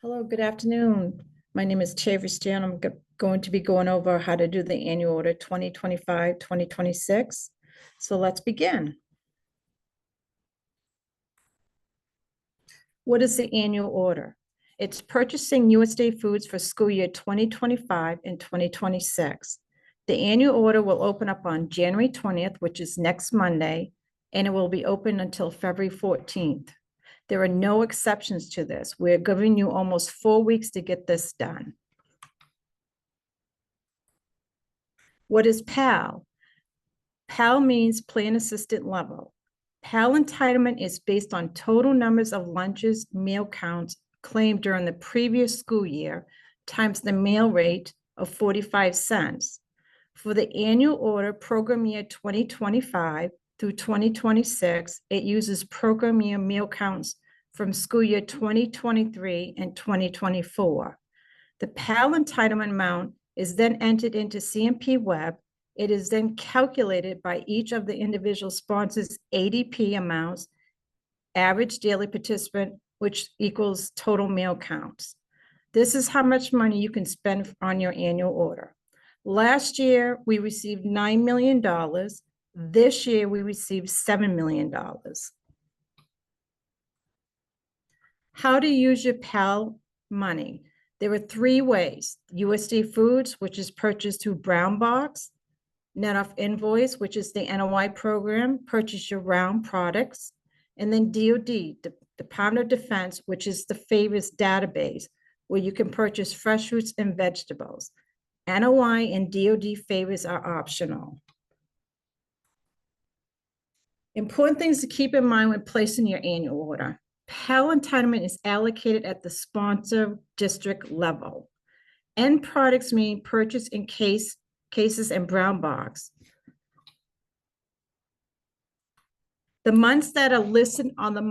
Hello, good afternoon. My name is Terri Fitzgerald. I'm going to be going over how to do the annual order 2025-2026. So let's begin. What is the annual order? It's purchasing USDA foods for school year 2025 and 2026. The annual order will open up on January 20th, which is next Monday, and it will be open until February 14th. There are no exceptions to this. We're giving you almost 4 weeks to get this done. What is PAL? PAL means Plan Assistant Level. PAL entitlement is based on total numbers of lunches, meal counts claimed during the previous school year times the meal rate of 45 cents. For the annual order program year 2025 through 2026, it uses program year meal counts from school year 2023 and 2024. The PAL entitlement amount is then entered into CMP Web. It is then calculated by each of the individual sponsors' ADP amounts, average daily participant, which equals total meal counts. This is how much money you can spend on your annual order. Last year, we received $9 million. This year, we received $7 million. How to use your PAL money. There are 3 ways: USDA Foods, which is purchased through Brown Box; net off invoice, which is the NOI program, purchase your round products; and then DOD, the Department of Defense, which is the favors database, where you can purchase fresh fruits and vegetables. NOI and DOD favors are optional. Important things to keep in mind when placing your annual order. PAL entitlement is allocated at the sponsor district level. End products mean purchase in cases and Brown Box. The months that are listed on the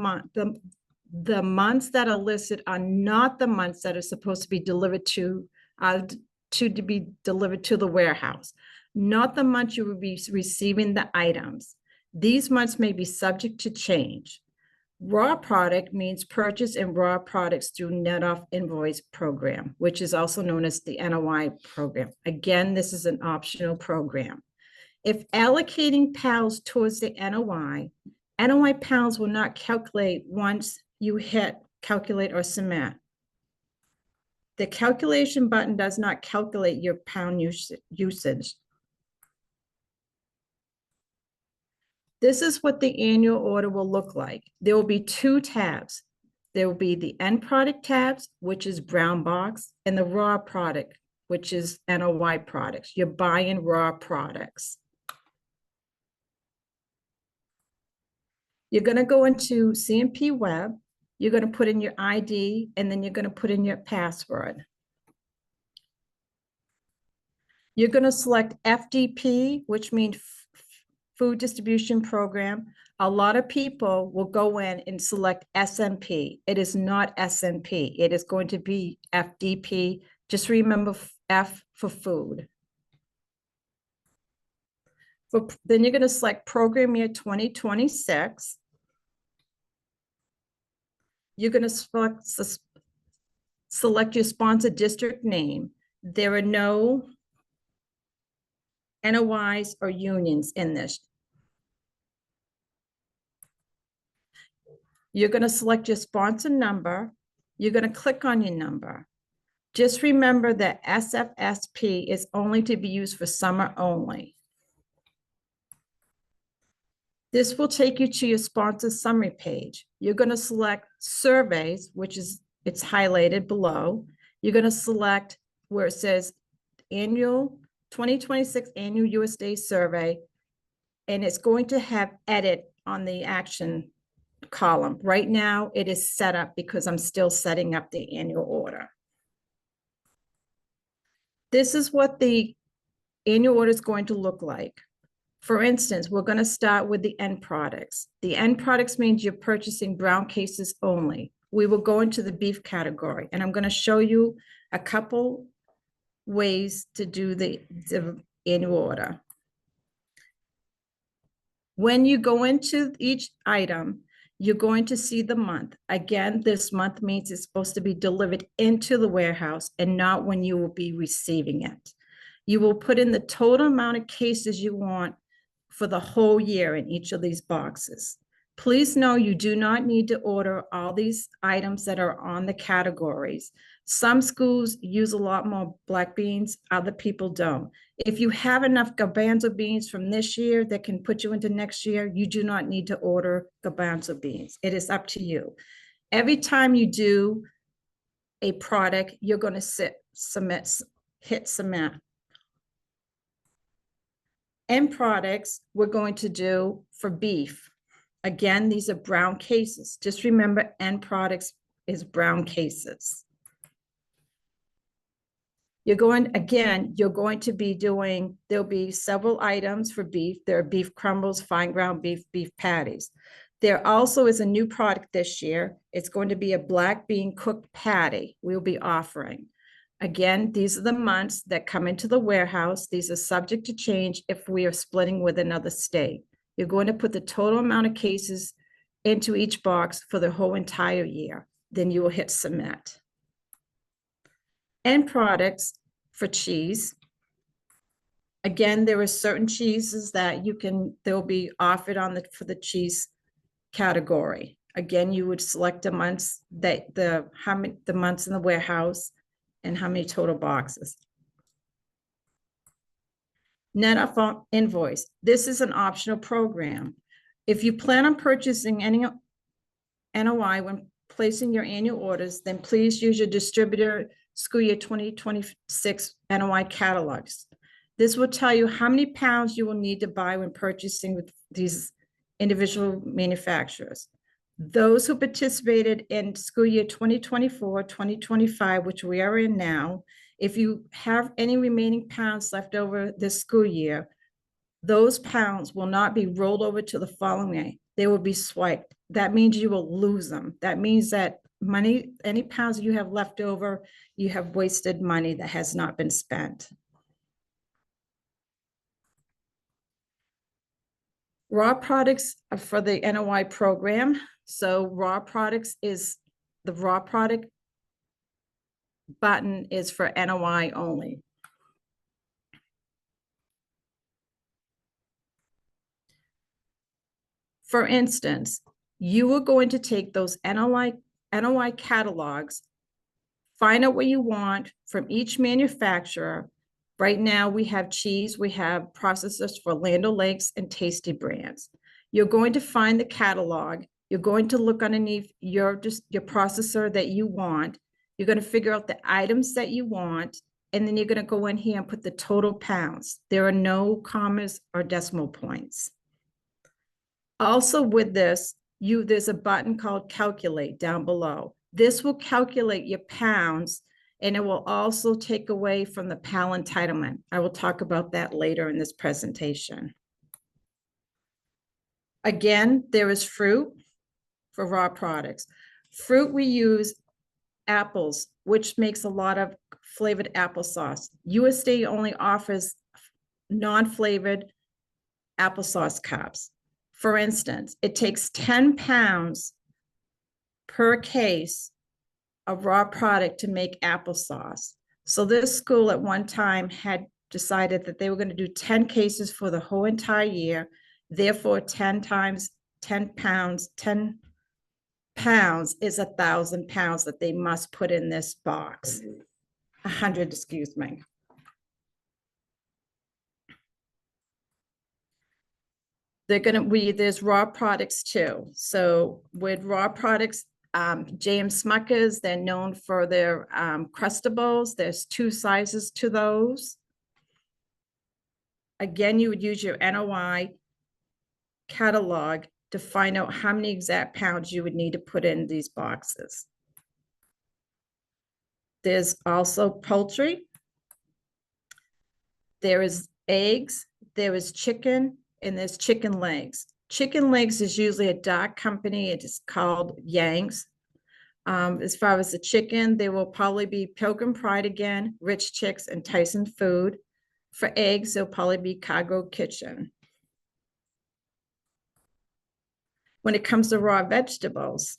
months that are listed are not the months that are supposed to be delivered to be delivered to the warehouse, not the month you will be receiving the items. These months may be subject to change. Raw product means purchase in raw products through net off invoice program, which is also known as the NOI program. Again, this is an optional program. If allocating PALs towards the NOI PALs will not calculate once you hit calculate or submit. The calculation button does not calculate your pound usage. This is what the annual order will look like. There will be 2 tabs. There will be the end product tabs, which is Brown Box, and the raw product, which is NOI products. You're buying raw products. You're going to go into CMP Web. You're going to put in your ID, and then you're going to put in your password. You're going to select FDP, which means Food Distribution Program. A lot of people will go in and select SMP. It is not SMP. It is going to be FDP. Just remember F for food. Then you're going to select Program Year 2026. You're going to select your sponsor district name. There are no NOIs or unions in this. You're going to select your sponsor number. You're going to click on your number. Just remember that SFSP is only to be used for summer only. This will take you to your sponsor summary page. You're going to select surveys, it's highlighted below. You're going to select where it says annual 2026 annual USDA survey, and it's going to have edit on the action column. Right now it is set up because I'm still setting up the annual order. This is what the annual order is going to look like. For instance, we're going to start with the end products. The end products means you're purchasing brown cases only. We will go into the beef category, and I'm going to show you a couple ways to do the annual order. When you go into each item, You're going to see the month. Again, this month means it's supposed to be delivered into the warehouse and not when you will be receiving it. You will put in the total amount of cases you want for the whole year in each of these boxes. Please know you do not need to order all these items that are on the categories. Some schools use a lot more black beans, other people don't. If you have enough garbanzo beans from this year that can put you into next year, you do not need to order garbanzo beans. It is up to you. Every time you do a product, you're going to hit submit. End products we're going to do for beef. Again, these are brown cases. Just remember, end products is brown cases. You're going to be doing, there'll be several items for beef. There are beef crumbles, fine ground beef, beef patties. There also is a new product this year. It's going to be a black bean cooked patty we'll be offering. Again, these are the months that come into the warehouse. These are subject to change if we are splitting with another state. You're going to put the total amount of cases into each box for the whole entire year. Then you will hit submit. End products for cheese. Again, there are certain cheeses that they'll be offered for the cheese category. Again, you would select the months the months in the warehouse and how many total boxes. Net off invoice. This is an optional program. If you plan on purchasing any NOI when placing your annual orders, then please use your distributor school year 2026 NOI catalogs. This will tell you how many pounds you will need to buy when purchasing with these individual manufacturers. Those who participated in school year 2024, 2025, which we are in now, if you have any remaining pounds left over this school year, those pounds will not be rolled over to the following year. They will be swiped. That means you will lose them. That means that any pounds you have left over, you have wasted money that has not been spent. Raw products are for the NOI program. So raw products the raw product button is for NOI only. For instance, you are going to take those NOI catalogs, find out what you want from each manufacturer. Right now we have cheese, we have processors for Land O'Lakes and Tasty brands. You're going to find the catalog. You're going to look underneath your processor that you want. You're going to figure out the items that you want, and then you're going to go in here and put the total pounds. There are no commas or decimal points. Also with this, there's a button called calculate down below. This will calculate your pounds, and it will also take away from the PAL entitlement. I will talk about that later in this presentation. Again, there is fruit for raw products. Fruit, we use apples, which makes a lot of flavored applesauce. USDA only offers non-flavored applesauce cups. For instance, it takes 10 pounds per case of raw product to make applesauce. So this school at one time had decided that they were going to do 10 cases for the whole entire year. Therefore, 10 times 10 pounds, 10 pounds is 1,000 pounds that they must put in this box. 100, excuse me. There's raw products too. So with raw products, J.M. Smuckers, they're known for their Crustables. There's 2 sizes to those. Again, you would use your NOI catalog to find out how many exact pounds you would need to put in these boxes. There's also poultry. There is eggs, there is chicken, and there's chicken legs. Chicken legs is usually a dark company. It is called Yanks. As far as the chicken, there will probably be Pilgrim Pride again, Rich Chicks, and Tyson Food. For eggs, there'll probably be Cargo Kitchen. When it comes to raw vegetables,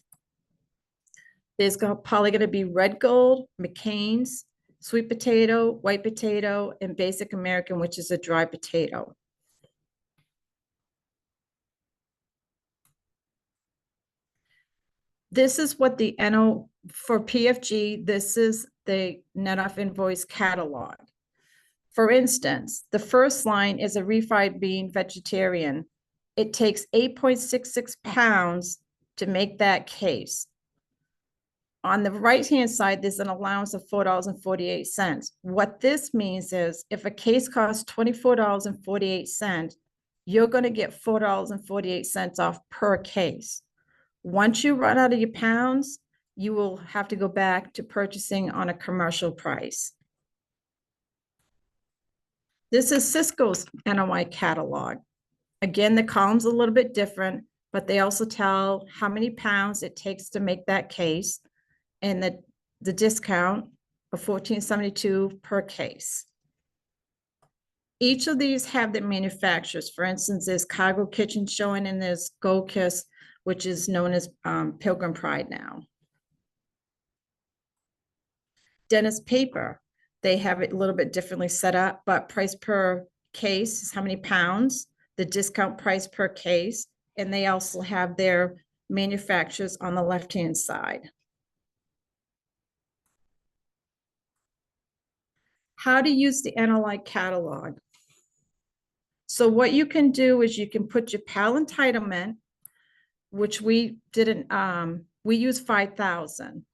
there's probably going to be red gold, McCain's, sweet potato, white potato, and basic American, which is a dry potato. This is what the NO for PFG, this is the net off invoice catalog. For instance, the first line is a refried bean vegetarian. It takes 8.66 pounds to make that case. On the right-hand side, there's an allowance of $4.48. What this means is if a case costs $24.48, you're going to get $4.48 off per case. Once you run out of your pounds, you will have to go back to purchasing on a commercial price. This is Cisco's NOI catalog. Again, the column's a little bit different, but they also tell how many pounds it takes to make that case and the discount of $14.72 per case. Each of these have the manufacturers. For instance, there's Cargo Kitchen showing, and there's Gold Kiss, which is known as Pilgrim Pride now. Dennis Paper, they have it a little bit differently set up, but price per case is how many pounds, the discount price per case, and they also have their manufacturers on the left-hand side. How to use the NLI catalog. So what you can do is you can put your PAL entitlement, which we didn't, we use 5,000.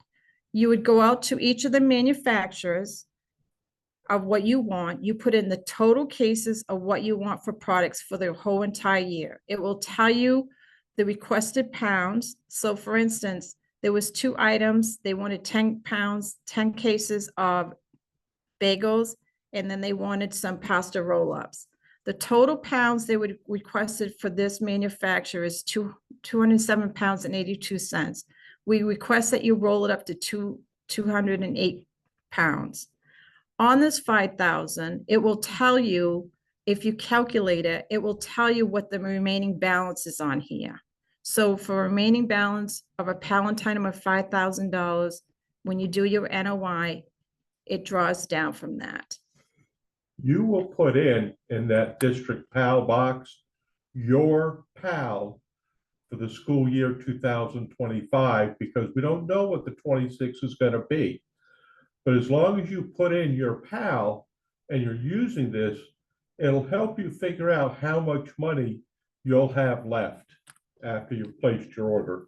You would go out to each of the manufacturers of what you want. You put in the total cases of what you want for products for the whole entire year. It will tell you the requested pounds. So for instance, there was 2 items. They wanted 10 pounds, 10 cases of bagels, and then they wanted some pasta roll-ups. The total pounds they would requested for this manufacturer is 207 pounds and 82 cents. We request that you roll it up to 208 pounds. On this 5,000, it will tell you, if you calculate it, it will tell you what the remaining balance is on here. So for a remaining balance of a PAL entitlement of $5,000, when you do your NOI, it draws down from that. You will put in that district PAL box your PAL for the school year 2025, because we don't know what the 26 is going to be. But as long as you put in your PAL and you're using this, it'll help you figure out how much money you'll have left after you've placed your order.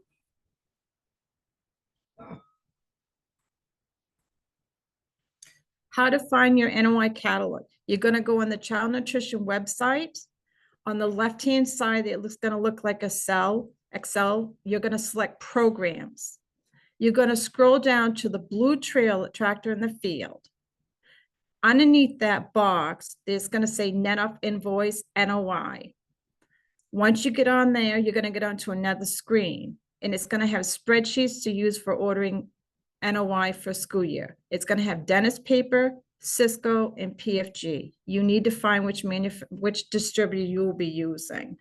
How to find your NOI catalog. You're going to go on the Child Nutrition website. On the left-hand side, it's going to look like Excel. You're going to select programs. You're going to scroll down to the blue trail tractor in the field. Underneath that box, there's going to say net off invoice NOI. Once you get on there, you're going to get onto another screen, and it's going to have spreadsheets to use for ordering NOI for school year. It's going to have Dennis Paper, Cisco, and PFG. You need to find which distributor you will be using.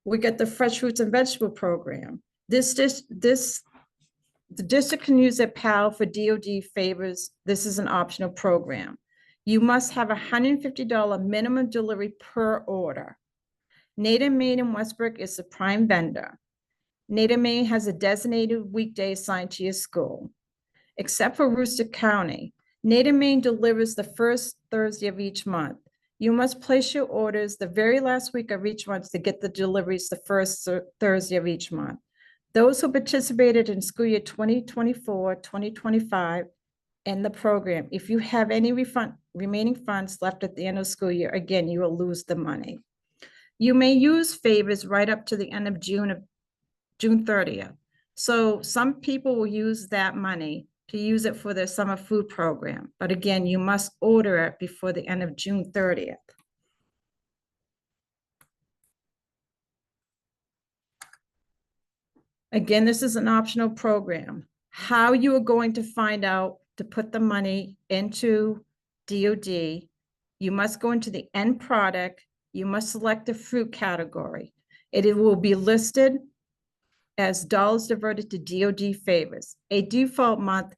We get the fresh fruits and vegetable program. The district can use a PAL for DOD favors. This is an optional program. You must have a $150 minimum delivery per order. Native Maine and Westbrook is the prime vendor. Native Maine has a designated weekday assigned to your school. Except for Worcester County, Native Maine delivers the first Thursday of each month. You must place your orders the very last week of each month to get the deliveries the first Thursday of each month. Those who participated in school year 2024, 2025, and the program, if you have any remaining funds left at the end of school year, again, you will lose the money. You may use favors right up to the end of June 30th. So some people will use that money to use it for their summer food program. But again, you must order it before the end of June 30th. Again, this is an optional program. How you are going to find out to put the money into DOD, you must go into the end product. You must select the fruit category. It will be listed as dollars diverted to DoD favors. A default month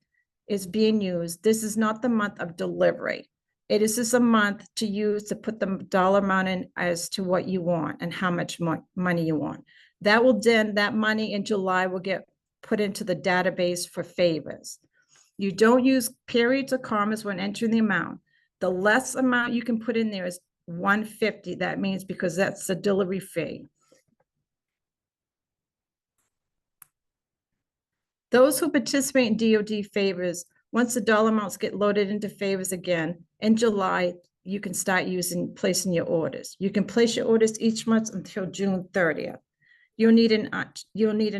is being used. This is not the month of delivery. It is just a month to use to put the dollar amount in as to what you want and how much money you want. That will then, that money in July will get put into the database for favors. You don't use periods or commas when entering the amount. The less amount you can put in there is $150. That means because that's the delivery fee. Those who participate in DoD favors, once the dollar amounts get loaded into favors again, in July, you can start placing your orders. You can place your orders each month until June 30th. You'll need an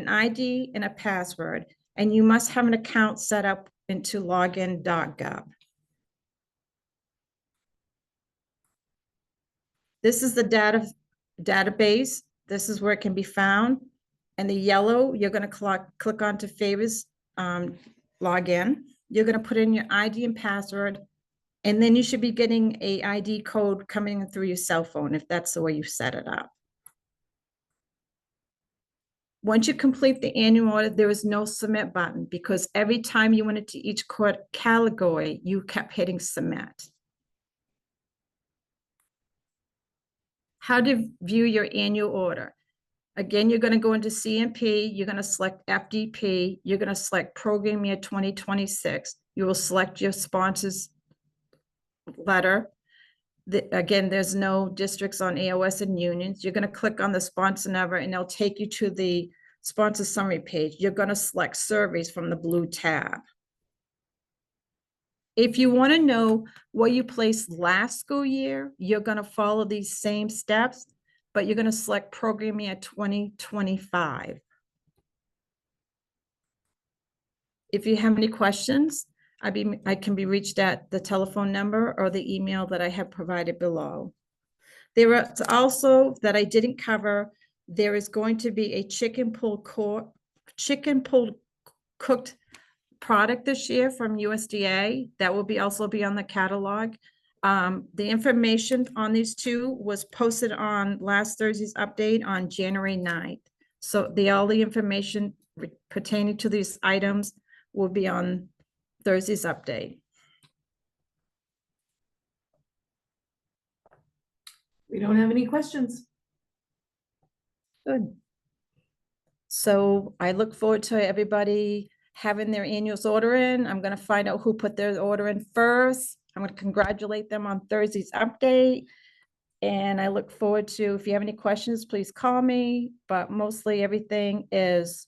ID and a password, and you must have an account set up into login.gov. This is the database. This is where it can be found. And the yellow, you're going to click onto favors, login. You're going to put in your ID and password, and then you should be getting a ID code coming through your cell phone if that's the way you set it up. Once you complete the annual order, there is no submit button because every time you went into each category, you kept hitting submit. How to view your annual order. Again, you're going to go into CMP, you're going to select FDP, you're going to select Program Year 2026. You will select your sponsor's letter. Again, there's no districts on AOS and unions. You're going to click on the sponsor number and it'll take you to the sponsor summary page. You're going to select surveys from the blue tab. If you want to know what you placed last school year, you're going to follow these same steps, but you're going to select Program Year 2025. If you have any questions, I can be reached at the telephone number or the email that I have provided below. There is also, that I didn't cover, there is going to be a chicken pulled cooked product this year from USDA. That will also be on the catalog. The information on these two was posted on last Thursday's update on January 9th. So all the information pertaining to these items will be on Thursday's update. We don't have any questions. Good. So I look forward to everybody having their annuals order in. I'm going to find out who put their order in first. I'm going to congratulate them on Thursday's update. And I look forward to, if you have any questions, please call me. But mostly everything is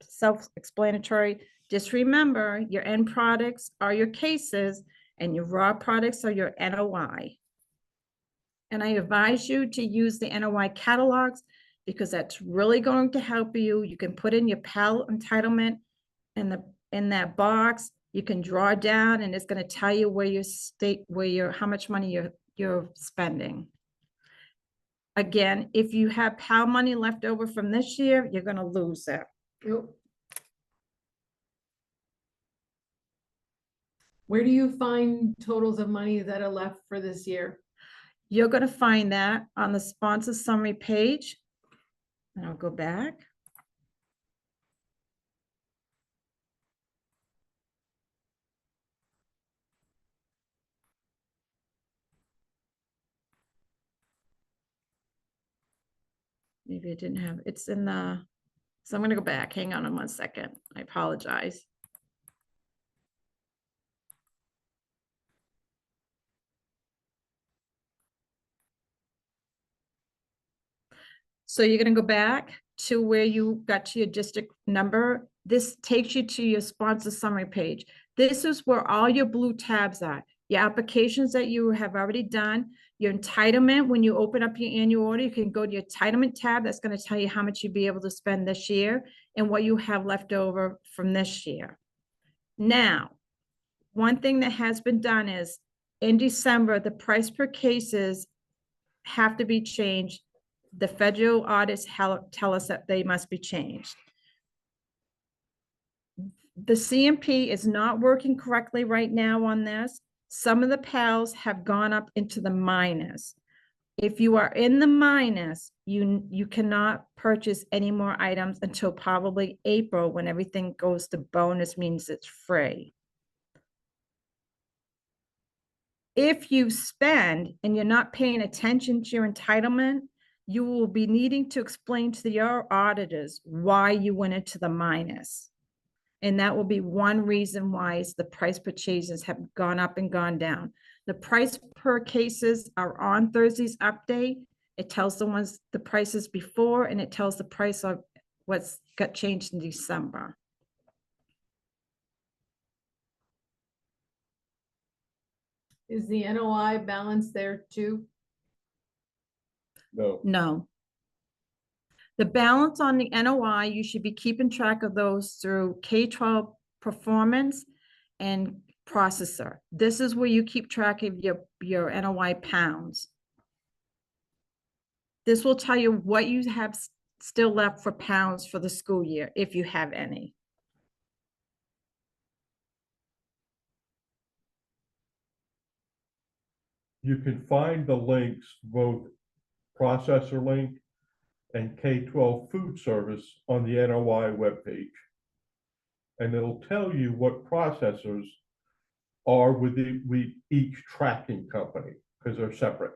self-explanatory. Just remember, your end products are your cases and your raw products are your NOI. And I advise you to use the NOI catalogs because that's really going to help you. You can put in your PAL entitlement in that box. You can draw down and it's going to tell you how much money you're spending. Again, if you have PAL money left over from this year, you're going to lose it. Yep. Where do you find totals of money that are left for this year? You're going to find that on the sponsor summary page. And I'll go back. Maybe I didn't have, it's in the, so I'm going to go back. Hang on 1 second. I apologize. So you're going to go back to where you got to your district number. This takes you to your sponsor summary page. This is where all your blue tabs are. Your applications that you have already done, your entitlement. When you open up your annual order, you can go to your entitlement tab. That's going to tell you how much you'll be able to spend this year and what you have left over from this year. Now, one thing that has been done is in December, the price per cases have to be changed. The federal audits tell us that they must be changed. The CMP is not working correctly right now on this. Some of the PALs have gone up into the minus. If you are in the minus, you cannot purchase any more items until probably April, when everything goes to bonus, means it's free. If you spend and you're not paying attention to your entitlement, you will be needing to explain to your auditors why you went into the minus. And that will be one reason why the price per cases have gone up and gone down. The price per cases are on Thursday's update. It tells the prices before, and it tells the price of what's got changed in December. Is the NOI balance there too? No, No. The balance on the NOI, you should be keeping track of those through K-12 performance and processor. This is where you keep track of your NOI pounds. This will tell you what you have still left for pounds for the school year, if you have any. you can find the links, both processor link and K-12 food service, on the NOI webpage. And it'll tell you what processors are with each tracking company, because they're separate.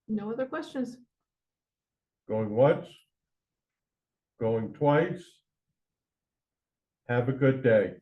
No other questions? Going once, going twice. Have a good day.